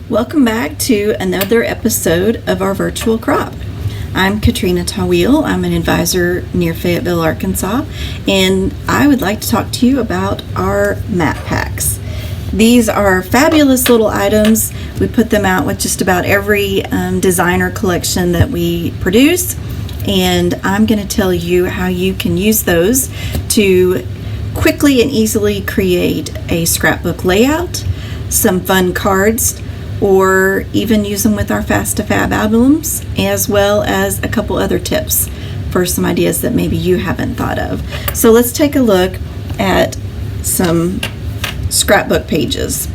Welcome back to another episode of our virtual crop. I'm Katrina Tawil. I'm an advisor near Fayetteville, Arkansas, and I would like to talk to you about our mat packs. These are fabulous little items. We put them out with just about every designer collection that we produce, and I'm going to tell you how you can use those to quickly and easily create a scrapbook layout, some fun cards, or even use them with our Fast to Fab albums, as well as a couple other tips for some ideas that maybe you haven't thought of. So let's take a look at some scrapbook pages.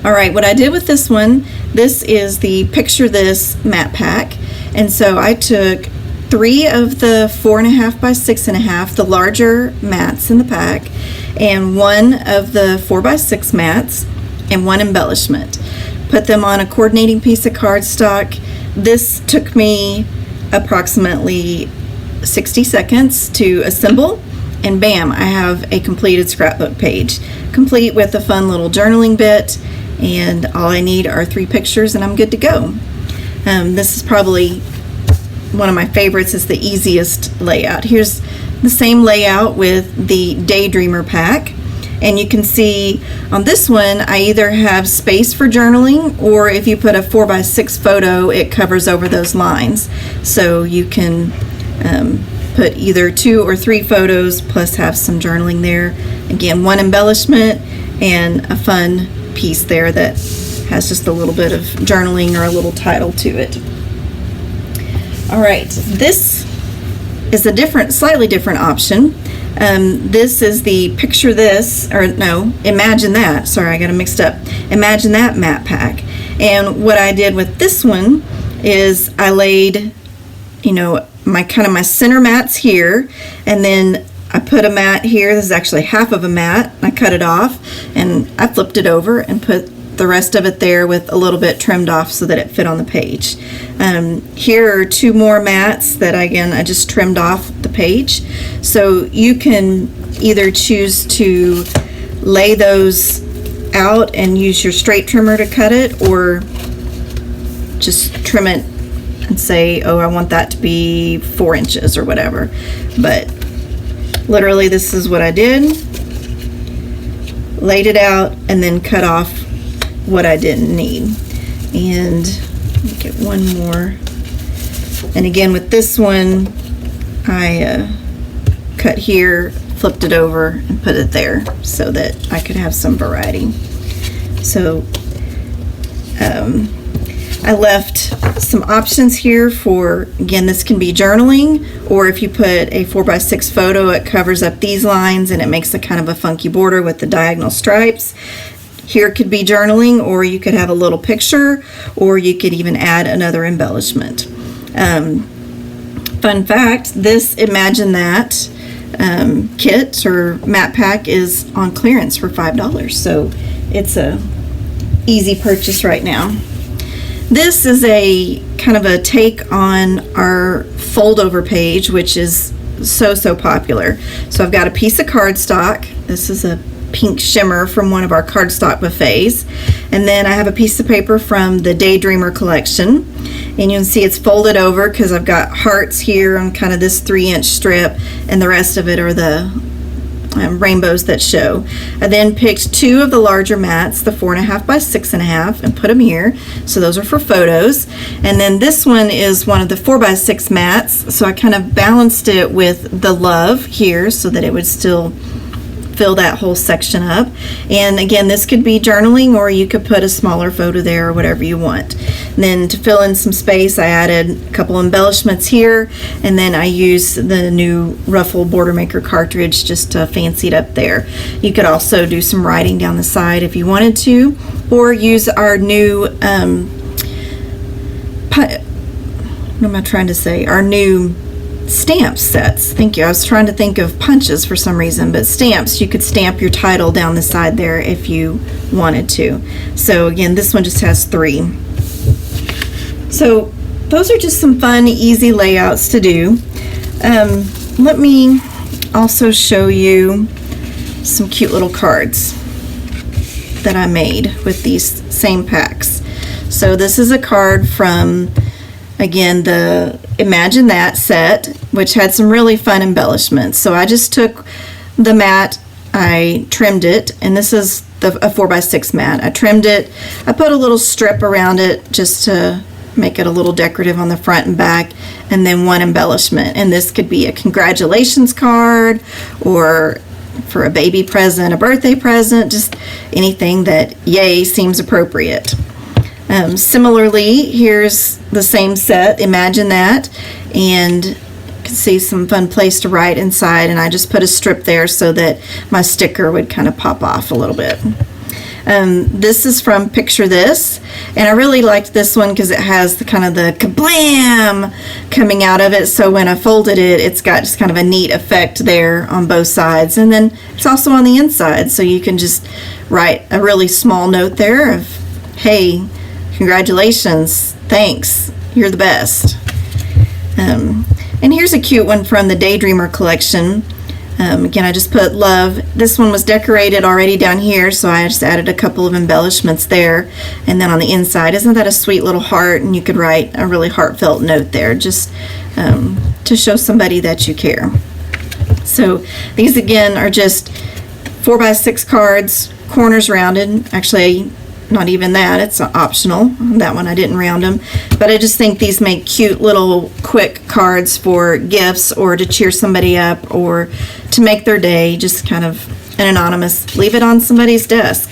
All right, what I did with this one, this is the Picture This mat pack, and so I took 3 of the 4.5 by 6.5, the larger mats in the pack, and 1 of the 4 by 6 mats, and 1 embellishment. Put them on a coordinating piece of cardstock. This took me approximately 60 seconds to assemble, and bam, I have a completed scrapbook page, complete with a fun little journaling bit, and all I need are 3 pictures and I'm good to go. This is probably one of my favorites. Is the easiest layout. Here's the same layout with the Daydreamer pack. And you can see on this one, I either have space for journaling, or if you put a 4 by 6 photo, it covers over those lines. So you can put either 2 or 3 photos plus have some journaling there. Again, 1 embellishment and a fun piece there that has just a little bit of journaling or a little title to it. All right, this is a slightly different option. This is the Picture This, or no, Imagine That. Sorry, I got them mixed up. Imagine That mat pack. And what I did with this one is I laid, my center mats here, and then I put a mat here. This is actually half of a mat. I cut it off, and I flipped it over and put the rest of it there with a little bit trimmed off so that it fit on the page. Here are 2 more mats that I just trimmed off the page. So you can either choose to lay those out and use your straight trimmer to cut it, or just trim it and say, oh, I want that to be 4 inches or whatever. But literally this is what I did. Laid it out and then cut off what I didn't need. And get one more. And again with this one, I cut here, flipped it over, and put it there so that I could have some variety. So I left some options here for, again, this can be journaling, or if you put a 4 by 6 photo, it covers up these lines and it makes a kind of a funky border with the diagonal stripes. Here could be journaling, or you could have a little picture, or you could even add another embellishment. Fun fact, this Imagine That kit or mat pack is on clearance for $5, so it's a easy purchase right now. This is a kind of a take on our fold over page, which is so popular. So I've got a piece of cardstock. This is a pink shimmer from one of our cardstock buffets, and then I have a piece of paper from the Daydreamer collection, and you can see it's folded over because I've got hearts here on kind of this 3-inch strip, and the rest of it are the rainbows that show. I then picked 2 of the larger mats, the 4.5 by 6.5, and put them here. So those are for photos. And then this one is one of the 4 by 6 mats. So I kind of balanced it with the love here so that it would still fill that whole section up. And again, this could be journaling, or you could put a smaller photo there or whatever you want. And then to fill in some space, I added a couple embellishments here, and then I used the new Ruffle Border Maker cartridge just to fancy it up there. You could also do some writing down the side if you wanted to, or use our new our new stamp sets. Thank you. I was trying to think of punches for some reason, but stamps, you could stamp your title down the side there if you wanted to. So again, this one just has 3. So those are just some fun, easy layouts to do. Let me also show you some cute little cards that I made with these same packs. So this is a card from, again, the Imagine That set, which had some really fun embellishments. So I just took the mat, I trimmed it, and this is a 4x6 mat. I trimmed it, I put a little strip around it just to make it a little decorative on the front and back, and then one embellishment. And this could be a congratulations card, or for a baby present, a birthday present, just anything that yay seems appropriate. Similarly, here's the same set, Imagine That, and you can see some fun place to write inside, and I just put a strip there so that my sticker would kind of pop off a little bit. This is from Picture This, and I really liked this one because it has the kind of the kablam coming out of it, so when I folded it, it's got just kind of a neat effect there on both sides, and then it's also on the inside, so you can just write a really small note there of, hey, congratulations, thanks, you're the best. And here's a cute one from the Daydreamer collection. Again, I just put love. This one was decorated already down here, so I just added a couple of embellishments there. And then on the inside, isn't that a sweet little heart? And you could write a really heartfelt note there, just to show somebody that you care. So these again are just 4x6 cards, corners rounded. Actually, not even that, it's optional. That one I didn't round them, but I just think these make cute little quick cards for gifts, or to cheer somebody up, or to make their day, just kind of an anonymous, leave it on somebody's desk,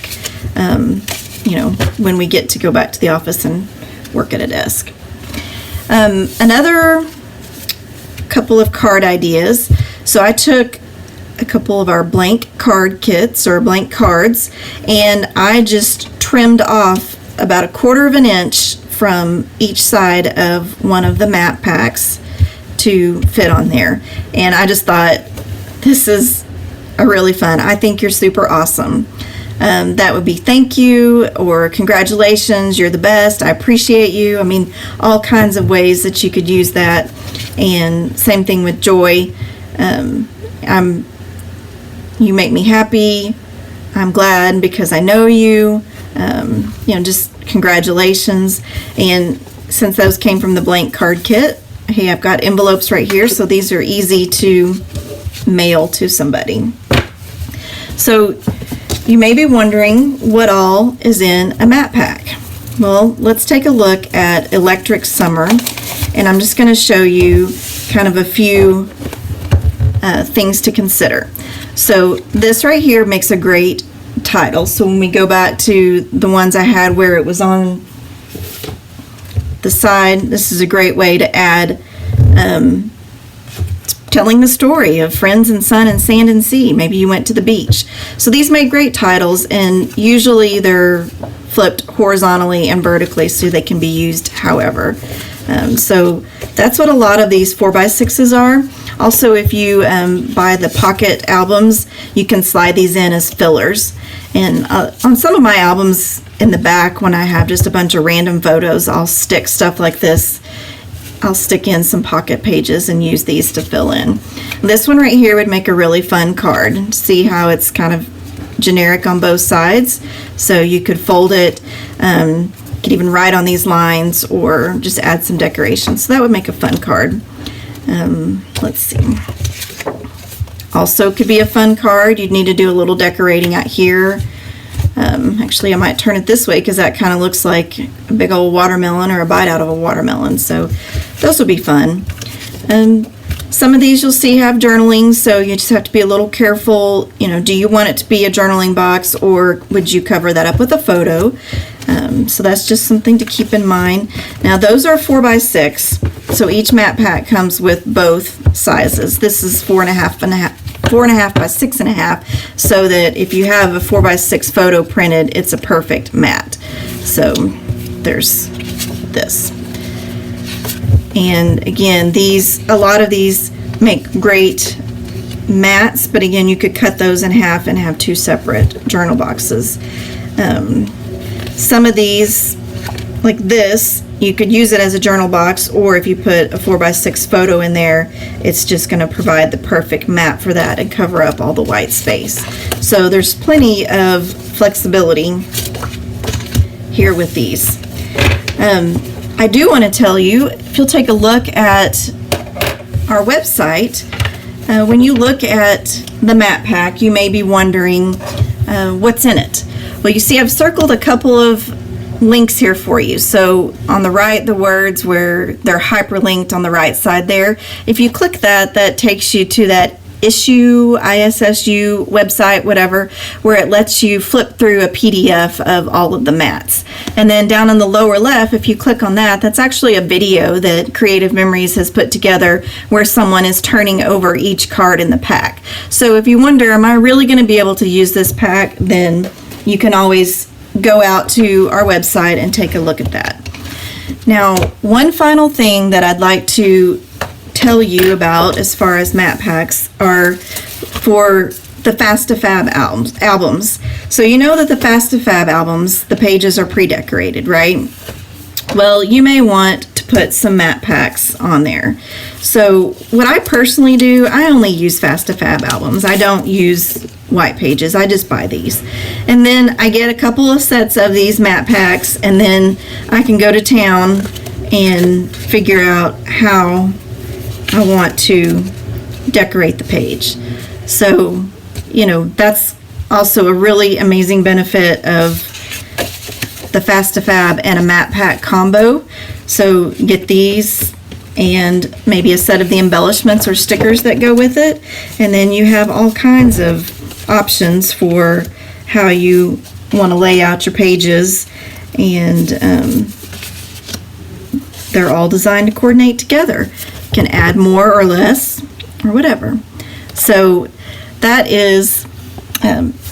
you know, when we get to go back to the office and work at a desk. Another couple of card ideas. So I took a couple of our blank card kits, or blank cards, and I just trimmed off about 1/4 of an inch from each side of one of the map packs to fit on there. And I just thought, this is a really fun, I think you're super awesome. That would be thank you, or congratulations, you're the best, I appreciate you. I mean, all kinds of ways that you could use that. And same thing with joy. You make me happy, I'm glad because I know you. You know, just congratulations. And since those came from the blank card kit, hey, I've got envelopes right here, so these are easy to mail to somebody. So you may be wondering what all is in a map pack. Well, let's take a look at Electric Summer, and I'm just going to show you kind of a few things to consider. So this right here makes a great title. So when we go back to the ones I had where it was on the side, this is a great way to add telling the story of friends and sun and sand and sea. Maybe you went to the beach. So these make great titles, and usually they're flipped horizontally and vertically so they can be used however. So that's what a lot of these 4x6s are. Also, if you buy the pocket albums, you can slide these in as fillers. And on some of my albums in the back, when I have just a bunch of random photos, I'll stick stuff like this. I'll stick in some pocket pages and use these to fill in. This one right here would make a really fun card. See how it's kind of generic on both sides? So you could fold it, you could even write on these lines, or just add some decoration. So that would make a fun card. Let's see. Also could be a fun card. You'd need to do a little decorating out here. Actually, I might turn it this way because that kind of looks like a big old watermelon, or a bite out of a watermelon. So those would be fun. Some of these you'll see have journaling, so you just have to be a little careful. You know, do you want it to be a journaling box, or would you cover that up with a photo? So that's just something to keep in mind. Now those are 4x6, so each map pack comes with both sizes. This is 4.5 by 6.5, so that if you have a 4x6 photo printed, it's a perfect mat. So there's this. And again, a lot of these make great mats, but again, you could cut those in half and have two separate journal boxes. Some of these, like this, you could use it as a journal box, or if you put a 4x6 photo in there, it's just going to provide the perfect mat for that and cover up all the white space. So there's plenty of flexibility here with these. I do want to tell you, if you'll take a look at our website, when you look at the map pack, you may be wondering what's in it. Well, you see I've circled a couple of links here for you. So on the right, the words where they're hyperlinked on the right side there. If you click that, that takes you to that issue, ISSU website, whatever, where it lets you flip through a PDF of all of the mats. And then down in the lower left, if you click on that, that's actually a video that Creative Memories has put together where someone is turning over each card in the pack. So if you wonder, am I really going to be able to use this pack, then you can always go out to our website and take a look at that. Now, one final thing that I'd like to tell you about as far as map packs are for the Fast2Fab albums. So you know that the Fast2Fab albums, the pages are pre-decorated, right? Well, you may want to put some map packs on there. So what I personally do, I only use Fast2Fab albums. I don't use white pages. I just buy these. And then I get a couple of sets of these map packs, and then I can go to town and figure out how I want to decorate the page. So, you know, that's also a really amazing benefit of the Fast2Fab and a map pack combo. So get these and maybe a set of the embellishments or stickers that go with it, and then you have all kinds of options for how you want to lay out your pages, and they're all designed to coordinate together. You can add more or less or whatever. So that is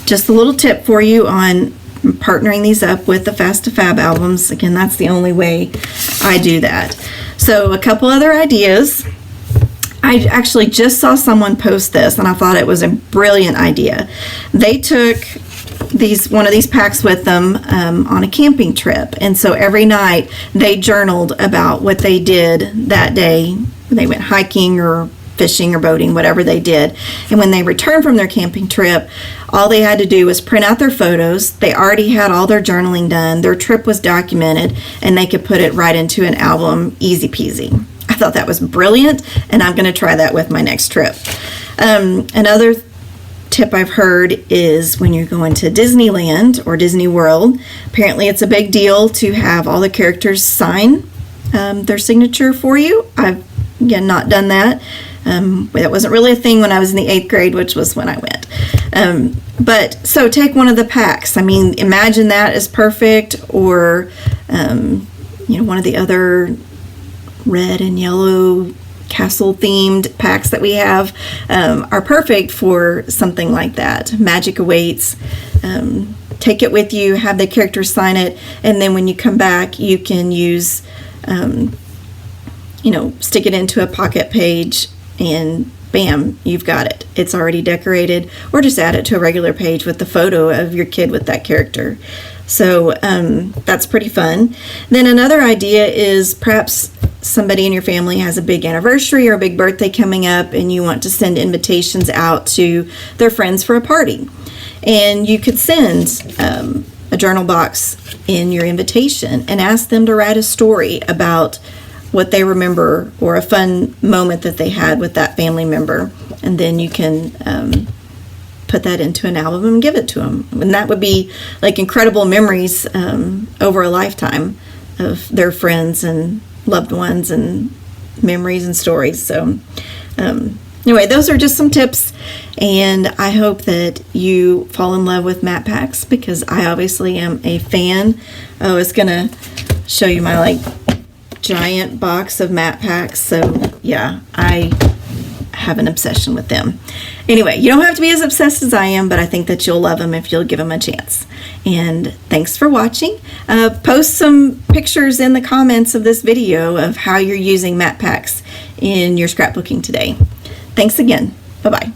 just a little tip for you on partnering these up with the Fast2Fab albums. Again, that's the only way I do that. So a couple other ideas. I actually just saw someone post this and I thought it was a brilliant idea. They took one of these packs with them on a camping trip, and so every night they journaled about what they did that day. They went hiking or fishing or boating, whatever they did. And when they returned from their camping trip, all they had to do was print out their photos. They already had all their journaling done. Their trip was documented, and they could put it right into an album, easy peasy. I thought that was brilliant, and I'm going to try that with my next trip. Another tip I've heard is when you're going to Disneyland or Disney World, apparently it's a big deal to have all the characters sign their signature for you. I've, again, not done that. That wasn't really a thing when I was in the 8th grade, which was when I went. But so take one of the packs. I mean, imagine that is perfect, or one of the other red and yellow castle themed packs that we have are perfect for something like that. Magic Awaits. Take it with you, have the characters sign it, and then when you come back, you can use, stick it into a pocket page, and bam, you've got it. It's already decorated, or just add it to a regular page with the photo of your kid with that character. So that's pretty fun. Then another idea is perhaps somebody in your family has a big anniversary or a big birthday coming up, and you want to send invitations out to their friends for a party. And you could send a journal box in your invitation and ask them to write a story about what they remember or a fun moment that they had with that family member. And then you can put that into an album and give it to them. And that would be like incredible memories over a lifetime of their friends and loved ones and memories and stories. So anyway, those are just some tips, and I hope that you fall in love with map packs, because I obviously am a fan. I was gonna show you my giant box of map packs. So yeah, I have an obsession with them. Anyway, you don't have to be as obsessed as I am, but I think that you'll love them if you'll give them a chance. And thanks for watching. Post some pictures in the comments of this video of how you're using map packs in your scrapbooking today. Thanks again. Bye-bye.